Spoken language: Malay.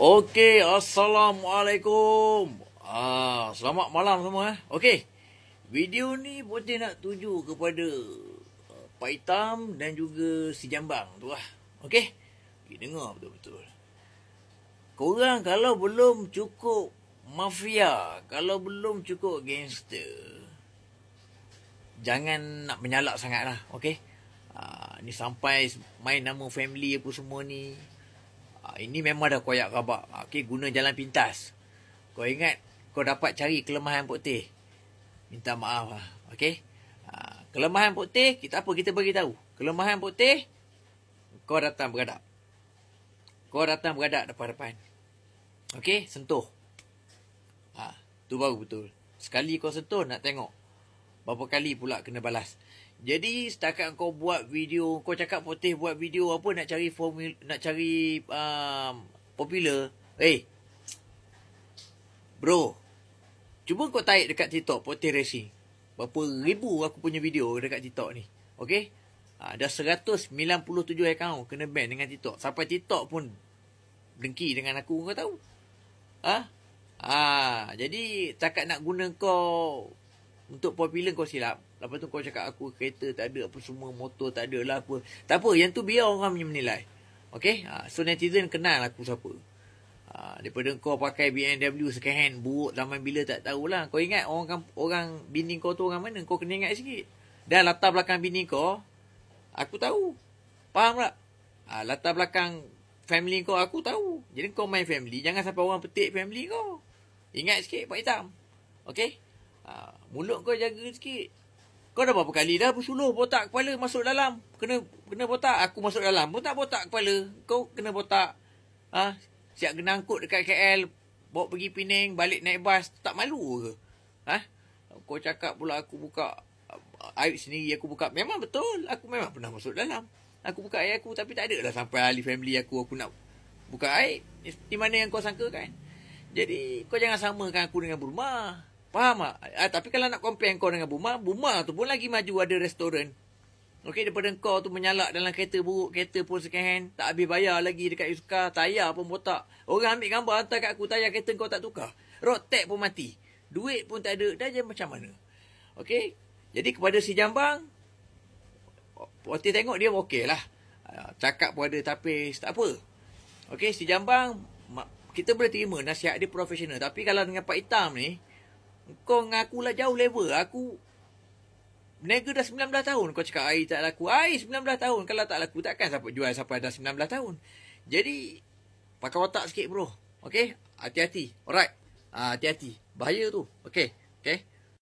Okey, Assalamualaikum. Selamat malam semua. Okey, video ni Putih nak tuju kepada Pak Hitam dan juga si Jambang tu lah. Okey, dengar betul-betul. Korang kalau belum cukup mafia, kalau belum cukup gangster, jangan nak menyalak sangat lah. Okey, ni sampai main nama family apa semua ni. Ini memang dah koyak rabak. Okey, guna jalan pintas. Kau ingat kau dapat cari kelemahan Putih. Minta maaf lah. Okey. Kelemahan Putih, kita bagi tahu. Kelemahan Putih, kau datang beradak. Kau datang beradak depan-depan. Okey, sentuh. Tu baru betul. Sekali kau sentuh, nak tengok berapa kali pula kena balas. Jadi setakat kau buat video, kau cakap Putih buat video apa nak cari popular. Bro, cuba kau tarik dekat TikTok Putih Racing. Berapa ribu aku punya video dekat TikTok ni. Okey? Dah 197 account kena ban dengan TikTok. Sampai TikTok pun dengki dengan aku, kau tahu. Jadi setakat nak guna kau untuk popular kau silap. Lepas tu kau cakap aku kereta tak ada, apa semua, motor tak ada lah apa. Tak apa, yang tu biar orang menilai. Okay? So netizen kenal aku siapa. Daripada kau pakai BMW second hand, buruk zaman bila tak tahulah. Kau ingat orang bini kau tu orang mana? Kau kena ingat sikit. Dan latar belakang bini kau, aku tahu. Faham tak? Latar belakang family kau aku tahu. Jadi kau main family, jangan sampai orang petik family kau. Ingat sikit Pak Hitam. Okay? Mulut kau jaga sikit. Kau dah berapa kali dah bersuluh botak kepala masuk dalam. Kena botak. Aku masuk dalam pun tak botak kepala. Kau kena botak. Siap kena angkut dekat KL. Bawa pergi Penang. Balik naik bas. Tak malu ke? Kau cakap pula aku buka aib sendiri. Aku buka. Memang betul. Aku memang pernah masuk dalam. Aku buka aib aku. Tapi tak ada lah sampai ahli family aku. Aku nak buka aib. Di mana yang kau sangka kan? Jadi kau jangan samakan aku dengan Burma. Faham tak? Tapi kalau nak compare kau dengan Buma tu pun lagi maju, ada restoran. Okey, daripada kau tu menyalak dalam kereta buruk, kereta pun second hand, tak habis bayar lagi dekat Yuska, tayar pun botak. Orang ambil gambar hantar kat aku, tayar kereta kau tak tukar. Road tag pun mati. Duit pun tak ada. Dah je macam mana? Okey? Jadi kepada si Jambang, Putih tengok dia okey lah. Cakap pun ada tapis, tak apa. Okey, si Jambang, kita boleh terima nasihat dia profesional. Tapi kalau dengan Pak Hitam ni, kau ngaku lah jauh level. Aku Niaga dah 19 tahun. Kau cakap air tak laku. Air 19 tahun. Kalau tak laku, takkan siapa jual sampai dah 19 tahun. Jadi pakai otak sikit bro. Okay? Hati-hati. Alright. Hati-hati. Bahaya tu. Okay? Okay?